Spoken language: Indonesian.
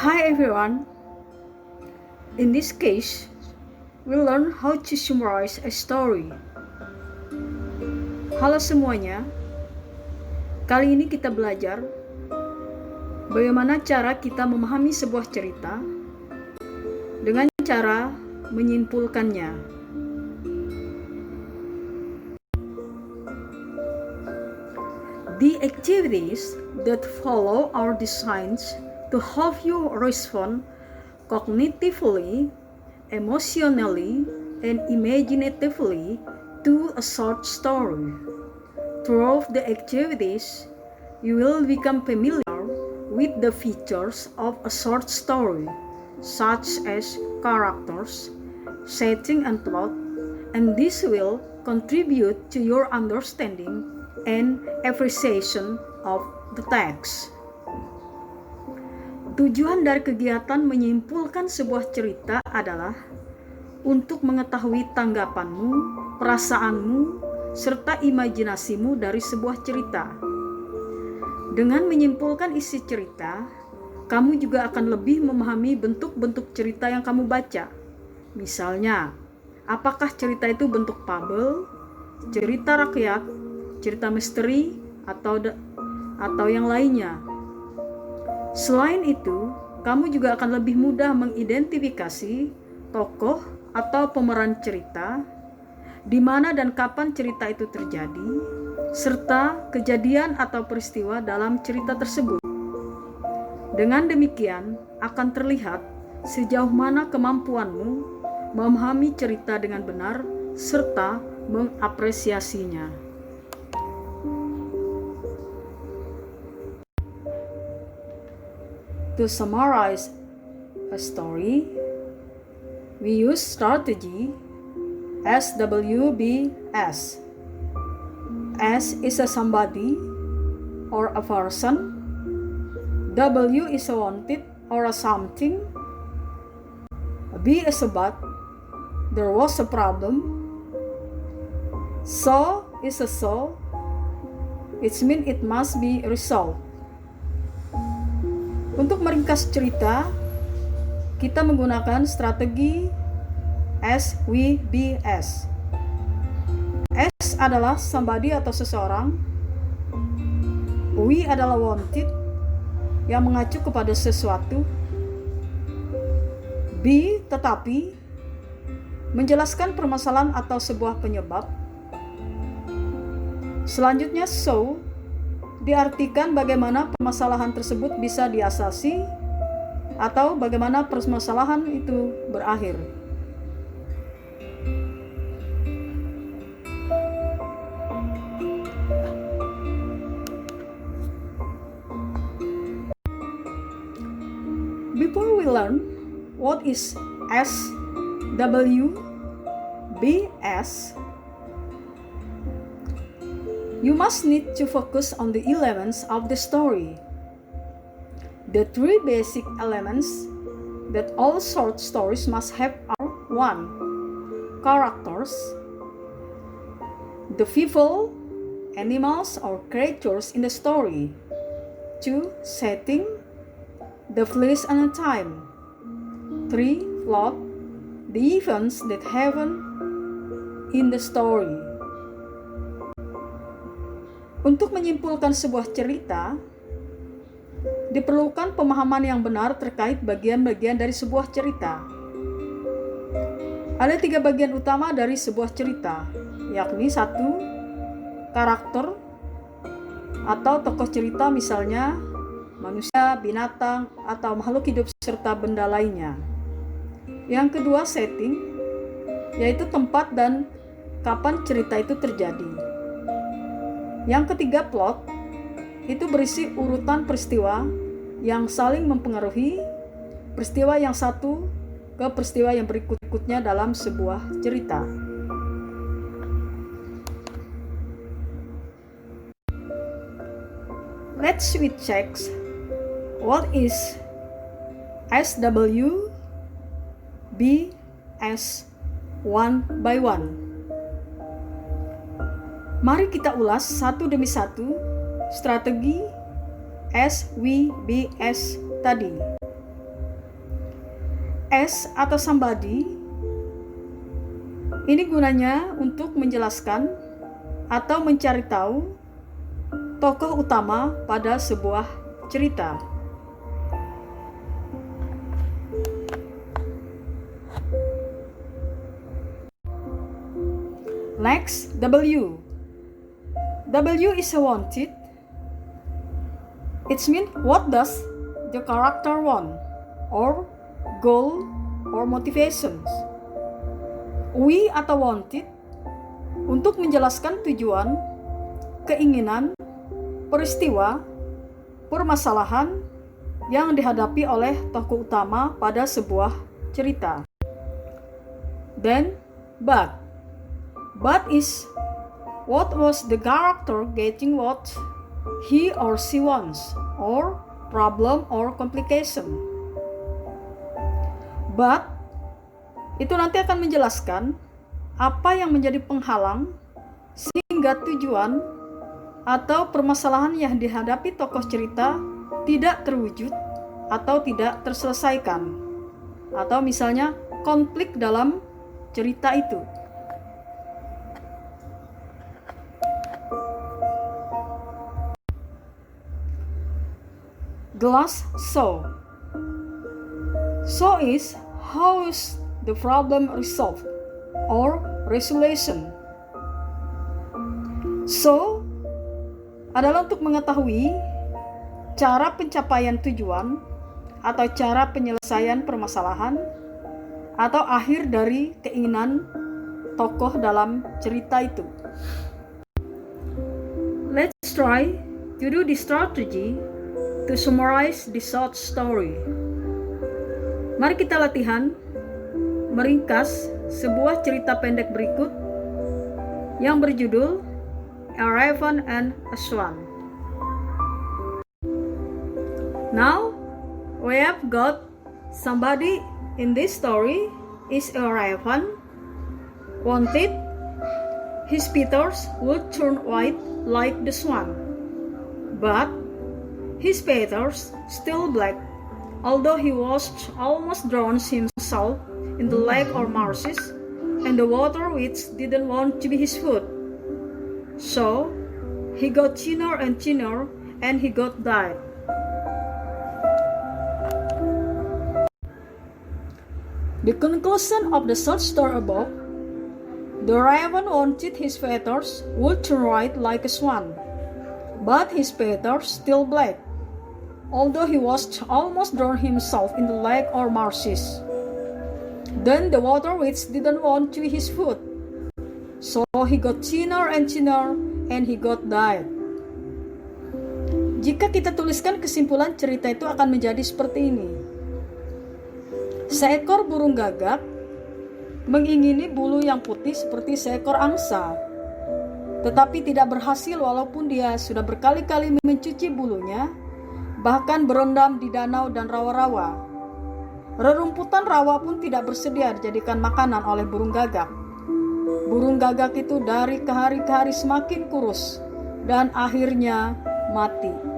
Hi everyone. In this case, we'll learn how to summarize a story. Halo semuanya. Kali ini kita belajar bagaimana cara kita memahami sebuah cerita dengan cara menyimpulkannya. The activities that follow are designed to help you respond cognitively, emotionally, and imaginatively to a short story. Through the activities, you will become familiar with the features of a short story, such as characters, setting, and plot, and this will contribute to your understanding and appreciation of the text. Tujuan dari kegiatan menyimpulkan sebuah cerita adalah untuk mengetahui tanggapanmu, perasaanmu, serta imajinasimu dari sebuah cerita. Dengan menyimpulkan isi cerita, kamu juga akan lebih memahami bentuk-bentuk cerita yang kamu baca. Misalnya, apakah cerita itu bentuk fabel, cerita rakyat, cerita misteri, atau yang lainnya. Selain itu, kamu juga akan lebih mudah mengidentifikasi tokoh atau pemeran cerita, di mana dan kapan cerita itu terjadi, serta kejadian atau peristiwa dalam cerita tersebut. Dengan demikian, akan terlihat sejauh mana kemampuanmu memahami cerita dengan benar serta mengapresiasinya. To summarize a story, we use strategy SWBS. S is a somebody or a person. W is a wanted or a something. B is a but. There was a problem. So is a so. It means it must be resolved. Untuk meringkas cerita, kita menggunakan strategi SWBS. S adalah somebody atau seseorang. W adalah wanted yang mengacu kepada sesuatu. B tetapi menjelaskan permasalahan atau sebuah penyebab. Selanjutnya so diartikan bagaimana permasalahan tersebut bisa diatasi atau bagaimana permasalahan itu berakhir. Before we learn what is SWBS, you must need to focus on the elements of the story. The three basic elements that all short stories must have are 1. Characters. The people, animals, or creatures in the story. 2. Setting. The place and the time. 3. Plot. The events that happen in the story. Untuk menyimpulkan sebuah cerita, diperlukan pemahaman yang benar terkait bagian-bagian dari sebuah cerita. Ada 3 bagian utama dari sebuah cerita, yakni 1. Karakter atau tokoh cerita, misalnya manusia, binatang, atau makhluk hidup serta benda lainnya. Yang kedua, setting, yaitu tempat dan kapan cerita itu terjadi. Yang ketiga, plot, itu berisi urutan peristiwa yang saling mempengaruhi peristiwa yang satu ke peristiwa yang berikutnya dalam sebuah cerita. Let's check what is SWBS one by one. Mari kita ulas satu demi satu strategi SWBS tadi. as atau somebody ini gunanya untuk menjelaskan atau mencari tahu tokoh utama pada sebuah cerita. Next, W. W is a wanted. It means what does the character want, or goal, or motivations. We atau wanted untuk menjelaskan tujuan, keinginan, peristiwa, permasalahan yang dihadapi oleh tokoh utama pada sebuah cerita. Then, but. But is what was the character getting what he or she wants, or problem or complication. But itu nanti akan menjelaskan apa yang menjadi penghalang sehingga tujuan atau permasalahan yang dihadapi tokoh cerita tidak terwujud atau tidak terselesaikan, atau misalnya konflik dalam cerita itu. Glass saw. Saw is how is the problem resolved or resolution. So adalah untuk mengetahui cara pencapaian tujuan atau cara penyelesaian permasalahan atau akhir dari keinginan tokoh dalam cerita itu. Let's try to do the strategy to summarize the short story. Mari kita latihan meringkas sebuah cerita pendek berikut yang berjudul A Raven and a Swan. Now, we have got somebody in this story is a raven, wanted his feathers would turn white like the swan, but his feathers still black, although he was almost drowned himself in the lake or marshes, and the water which didn't want to be his food. So he got thinner and thinner, and he got died. The conclusion of the short story above: the raven wanted his feathers would turn white like a swan, but his feathers still black, although he was almost drowned himself in the lake or marshes. Then the water which didn't want to be his food. So he got thinner and thinner, and he got died. Jika kita tuliskan kesimpulan cerita itu akan menjadi seperti ini. Seekor burung gagak mengingini bulu yang putih seperti seekor angsa, tetapi tidak berhasil walaupun dia sudah berkali-kali mencuci bulunya, bahkan berendam di danau dan rawa-rawa. Rerumputan rawa pun tidak bersedia dijadikan makanan oleh burung gagak. Burung gagak itu dari ke hari semakin kurus dan akhirnya mati.